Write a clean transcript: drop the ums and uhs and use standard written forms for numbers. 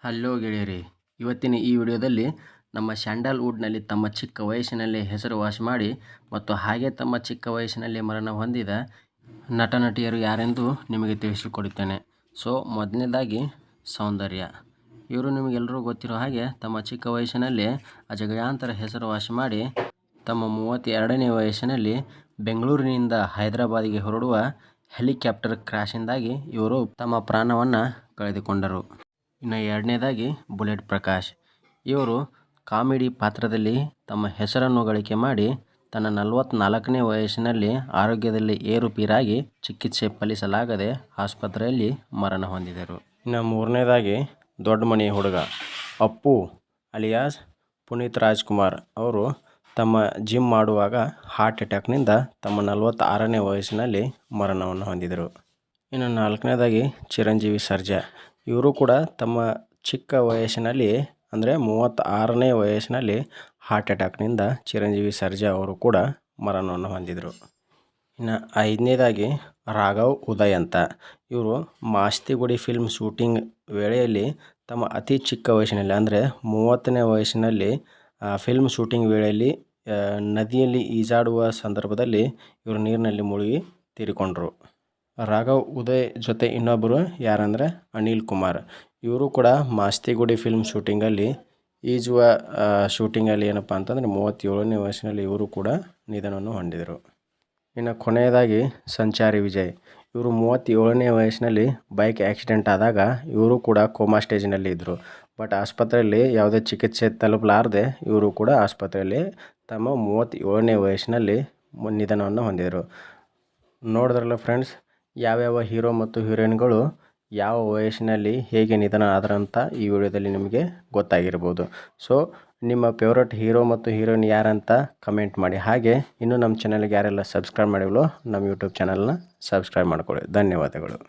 Hello ಗೆಳೆಯರೇ, ಇವತ್ತಿನ ಈ ವಿಡಿಯೋದಲ್ಲಿ ನಮ್ಮ ಸ್ಯಾಂಡಲ್ವುಡ್ನಲ್ಲಿ ತಮ್ಮ ಚಿಕ್ಕ ವಯಸ್ಸಿನಲ್ಲೇ ಹೆಸರುವಾಸಿ ಮಾಡಿ ಮತ್ತು ಹಾಗೆ ತಮ್ಮ ಚಿಕ್ಕ ವಯಸ್ಸಿನಲ್ಲಿ ಮರಣ ಹೊಂದಿದ ನಟ ನಟಿಯರು ಯಾರೆಂದು ನಿಮಗೆ ತಿಳಿಸಿಕೊಡುತ್ತೇನೆ. ಸೊ ಮೊದಲನೇದಾಗಿ ಸೌಂದರ್ಯ. ಇವರು ನಿಮಗೆಲ್ಲರೂ ಗೊತ್ತಿರೋ ಹಾಗೆ ತಮ್ಮ ಚಿಕ್ಕ ವಯಸ್ಸಿನಲ್ಲೇ ಅಜಗಜಾಂತರ ಹೆಸರುವಾಸಿ ಮಾಡಿ ತಮ್ಮ 32ನೇ ವಯಸ್ಸಿನಲ್ಲಿ ಬೆಂಗಳೂರಿನಿಂದ ಹೈದರಾಬಾದಿಗೆ ಹೊರಡುವ ಹೆಲಿಕಾಪ್ಟರ್ ಕ್ರ್ಯಾಶಿಂದಾಗಿ ಇವರು ತಮ್ಮ ಪ್ರಾಣವನ್ನು ಕಳೆದುಕೊಂಡರು. ಇನ್ನು ಎರಡನೇದಾಗಿ ಬುಲೆಟ್ ಪ್ರಕಾಶ್. ಇವರು ಕಾಮಿಡಿ ಪಾತ್ರದಲ್ಲಿ ತಮ್ಮ ಹೆಸರನ್ನು ಗಳಿಕೆ ಮಾಡಿ ತನ್ನ 44ನೇ ವಯಸ್ಸಿನಲ್ಲಿ ಆರೋಗ್ಯದಲ್ಲಿ ಏರುಪೇರಾಗಿ ಚಿಕಿತ್ಸೆ ಫಲಿಸಲಾಗದೆ ಆಸ್ಪತ್ರೆಯಲ್ಲಿ ಮರಣ ಹೊಂದಿದರು. ಇನ್ನು ಮೂರನೇದಾಗಿ ದೊಡ್ಡ ಮನೆ ಹುಡುಗ ಅಪ್ಪು ಅಲಿಯಾಸ್ ಪುನೀತ್ ರಾಜ್ಕುಮಾರ್. ಅವರು ತಮ್ಮ ಜಿಮ್ ಮಾಡುವಾಗ ಹಾರ್ಟ್ ಅಟ್ಯಾಕ್ನಿಂದ ತಮ್ಮ 46ನೇ ವಯಸ್ಸಿನಲ್ಲಿ ಮರಣವನ್ನು ಹೊಂದಿದರು. ಇನ್ನು ನಾಲ್ಕನೇದಾಗಿ ಚಿರಂಜೀವಿ ಸರ್ಜಾ. ಇವರು ಕೂಡ ತಮ್ಮ ಚಿಕ್ಕ ವಯಸ್ಸಿನಲ್ಲಿ ಅಂದರೆ 36ನೇ ವಯಸ್ಸಿನಲ್ಲಿ ಹಾರ್ಟ್ ಅಟ್ಯಾಕ್ನಿಂದ ಚಿರಂಜೀವಿ ಸರ್ಜಾ ಅವರು ಕೂಡ ಮರಣವನ್ನು ಹೊಂದಿದರು. ಇನ್ನು ಐದನೇದಾಗಿ ರಾಘವ್ ಉದಯ್ ಅಂತ. ಇವರು ಮಾಸ್ತಿಗುಡಿ ಫಿಲ್ಮ್ ಶೂಟಿಂಗ್ ವೇಳೆಯಲ್ಲಿ ತಮ್ಮ ಅತಿ ಚಿಕ್ಕ ವಯಸ್ಸಿನಲ್ಲಿ ಅಂದರೆ 30ನೇ ವಯಸ್ಸಿನಲ್ಲಿ ಫಿಲ್ಮ್ ಶೂಟಿಂಗ್ ವೇಳೆಯಲ್ಲಿ ನದಿಯಲ್ಲಿ ಈಜಾಡುವ ಸಂದರ್ಭದಲ್ಲಿ ಇವರು ನೀರಿನಲ್ಲಿ ಮುಳುಗಿ ತೀರಿಕೊಂಡರು. ರಾಘವ್ ಉದಯ್ ಜೊತೆ ಇನ್ನೊಬ್ಬರು ಯಾರಂದರೆ ಅನಿಲ್ ಕುಮಾರ್. ಇವರು ಕೂಡ ಮಾಸ್ತಿಗುಡಿ ಫಿಲ್ಮ್ ಶೂಟಿಂಗಲ್ಲಿ ಈಜುವ ಶೂಟಿಂಗಲ್ಲಿ ಏನಪ್ಪ ಅಂತಂದರೆ 37ನೇ ವಯಸ್ಸಿನಲ್ಲಿ ಇವರು ಕೂಡ ನಿಧನವನ್ನು ಹೊಂದಿದರು. ಇನ್ನು ಕೊನೆಯದಾಗಿ ಸಂಚಾರಿ ವಿಜಯ್. ಇವರು 37ನೇ ವಯಸ್ಸಿನಲ್ಲಿ ಬೈಕ್ ಆಕ್ಸಿಡೆಂಟ್ ಆದಾಗ ಇವರು ಕೂಡ ಕೋಮಾ ಸ್ಟೇಜಿನಲ್ಲಿ ಇದ್ದರು. ಬಟ್ ಆಸ್ಪತ್ರೆಯಲ್ಲಿ ಯಾವುದೇ ಚಿಕಿತ್ಸೆ ತಲುಪಲಾರದೆ ಇವರು ಕೂಡ ಆಸ್ಪತ್ರೆಯಲ್ಲಿ ತಮ್ಮ 37ನೇ ವಯಸ್ಸಿನಲ್ಲಿ ನಿಧನವನ್ನು ಹೊಂದಿದರು. ನೋಡಿದ್ರಲ್ಲ ಫ್ರೆಂಡ್ಸ್, ಯಾವ್ಯಾವ ಹೀರೋ ಮತ್ತು ಹೀರೋಯಿನ್ಗಳು ಯಾವ ವಯಸ್ಸಿನಲ್ಲಿ ಹೇಗೆ ನಿಧನ ಆದರಂತ ಈ ವಿಡಿಯೋದಲ್ಲಿ ನಿಮಗೆ ಗೊತ್ತಾಗಿರ್ಬೋದು. ಸೊ ನಿಮ್ಮ ಫೇವ್ರೆಟ್ ಹೀರೋ ಮತ್ತು ಹೀರೋಯಿನ್ ಯಾರಂತ ಕಮೆಂಟ್ ಮಾಡಿ. ಹಾಗೆ ಇನ್ನೂ ನಮ್ಮ ಚಾನಲ್ಗೆ ಯಾರೆಲ್ಲ ಸಬ್ಸ್ಕ್ರೈಬ್ ಮಾಡಿವೋ ನಮ್ಮ ಯೂಟ್ಯೂಬ್ ಚಾನಲ್ನ ಸಬ್ಸ್ಕ್ರೈಬ್ ಮಾಡ್ಕೊಳ್ಳಿ. ಧನ್ಯವಾದಗಳು.